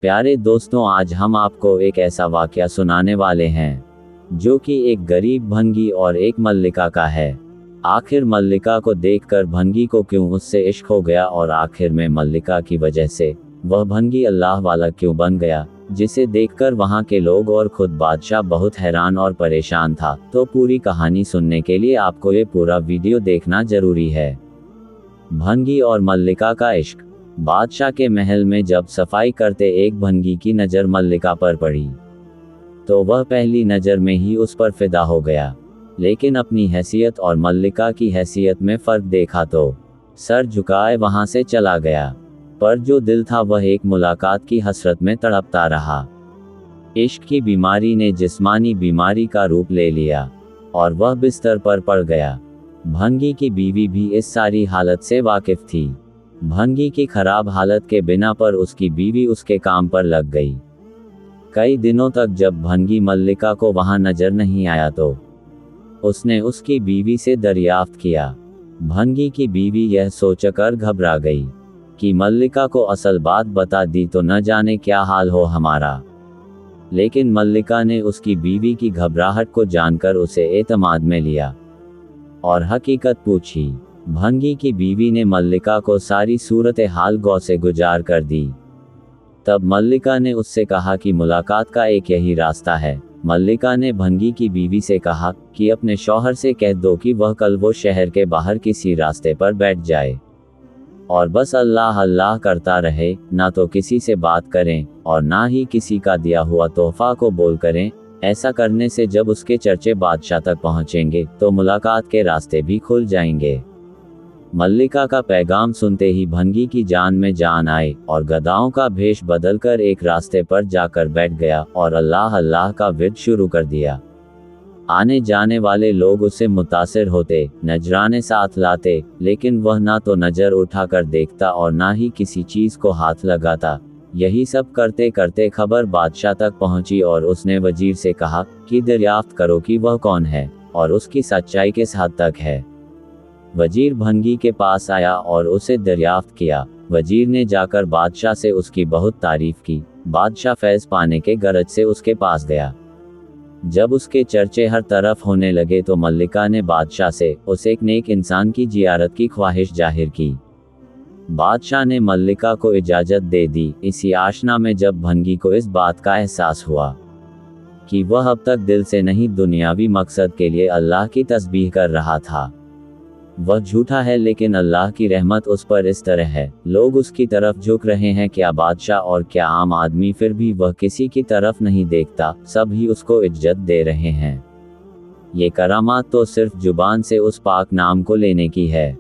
प्यारे दोस्तों, आज हम आपको एक ऐसा वाकया सुनाने वाले हैं जो कि एक गरीब भंगी और एक मल्लिका का है। आखिर मल्लिका को देखकर भंगी को क्यों उससे इश्क हो गया और आखिर में मल्लिका की वजह से वह भंगी अल्लाह वाला क्यों बन गया, जिसे देखकर वहां के लोग और खुद बादशाह बहुत हैरान और परेशान था। तो पूरी कहानी सुनने के लिए आपको ये पूरा वीडियो देखना जरूरी है। भंगी और मल्लिका का इश्क। बादशाह के महल में जब सफाई करते एक भंगी की नज़र मल्लिका पर पड़ी तो वह पहली नज़र में ही उस पर फिदा हो गया, लेकिन अपनी हैसियत और मल्लिका की हैसियत में फ़र्क देखा तो सर झुकाए वहां से चला गया। पर जो दिल था वह एक मुलाकात की हसरत में तड़पता रहा। इश्क की बीमारी ने जिस्मानी बीमारी का रूप ले लिया और वह बिस्तर पर पड़ गया। भंगी की बीवी भी इस सारी हालत से वाकिफ थी। भंगी की खराब हालत के बिना पर उसकी बीवी उसके काम पर लग गई। कई दिनों तक जब भंगी मल्लिका को वहां नजर नहीं आया तो उसने उसकी बीवी से दरियाफ्त किया। भंगी की बीवी यह सोचकर घबरा गई कि मल्लिका को असल बात बता दी तो न जाने क्या हाल हो हमारा। लेकिन मल्लिका ने उसकी बीवी की घबराहट को जानकर उसे एतमाद में लिया और हकीकत पूछी। भंगी की बीवी ने मल्लिका को सारी सूरत हाल गौ से गुजार कर दी। तब मल्लिका ने उससे कहा कि मुलाकात का एक यही रास्ता है। मल्लिका ने भंगी की बीवी से कहा कि अपने शौहर से कह दो कि वह कल वो शहर के बाहर किसी रास्ते पर बैठ जाए और बस अल्लाह अल्लाह करता रहे, ना तो किसी से बात करें और ना ही किसी का दिया हुआ तोहफा को बोल करें। ऐसा करने से जब उसके चर्चे बादशाह तक पहुंचेंगे तो मुलाकात के रास्ते भी खुल जाएंगे। मल्लिका का पैगाम सुनते ही भंगी की जान में जान आई और गधाओं का भेष बदलकर एक रास्ते पर जाकर बैठ गया और अल्लाह अल्लाह का विर्द शुरू कर दिया। आने जाने वाले लोग उससे मुतासिर होते, नजराने साथ लाते, लेकिन वह ना तो नजर उठाकर देखता और ना ही किसी चीज को हाथ लगाता। यही सब करते करते खबर बादशाह तक पहुंची और उसने वजीर से कहा कि दरियाफ्त करो कि वह कौन है और उसकी सच्चाई किस हद तक है। वजीर भंगी के पास आया और उसे दरियाफ्त किया। वजीर ने जाकर बादशाह से उसकी बहुत तारीफ की। बादशाह फैज़ पाने के गरज से उसके पास गया। जब उसके चर्चे हर तरफ होने लगे तो मल्लिका ने बादशाह से उस एक नेक इंसान की जियारत की ख्वाहिश जाहिर की। बादशाह ने मल्लिका को इजाज़त दे दी। इसी आशना में जब भंगी को इस बात का एहसास हुआ कि वह अब तक दिल से नहीं दुनियावी मकसद के लिए अल्लाह की तस्बीह कर रहा था। वह झूठा है लेकिन अल्लाह की रहमत उस पर इस तरह है, लोग उसकी तरफ झुक रहे हैं, क्या बादशाह और क्या आम आदमी, फिर भी वह किसी की तरफ नहीं देखता, सब ही उसको इज्जत दे रहे हैं। ये करामात तो सिर्फ जुबान से उस पाक नाम को लेने की है।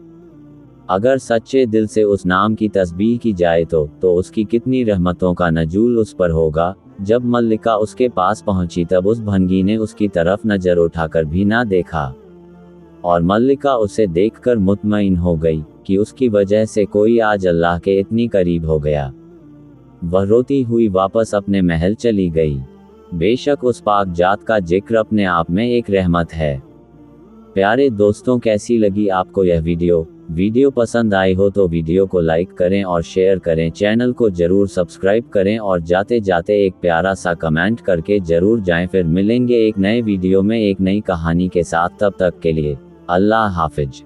अगर सच्चे दिल से उस नाम की तस्बीह की जाए तो उसकी कितनी रहमतों का नजूल उस पर होगा। जब मल्लिका उसके पास पहुंची तब उस भंगी ने उसकी तरफ नजर उठाकर भी ना देखा और मल्लिका उसे देखकर मुतमईन हो गई कि उसकी वजह से कोई आज अल्लाह के इतनी करीब हो गया। वह रोती हुई वापस अपने महल चली गई। बेशक उस पाक जात का जिक्र अपने आप में एक रहमत है। प्यारे दोस्तों, कैसी लगी आपको यह वीडियो पसंद आई हो तो वीडियो को लाइक करें और शेयर करें। चैनल को जरूर सब्सक्राइब करें और जाते जाते एक प्यारा सा कमेंट करके जरूर जाएं। फिर मिलेंगे एक नए वीडियो में एक नई कहानी के साथ। तब तक के लिए अल्लाह हाफिज।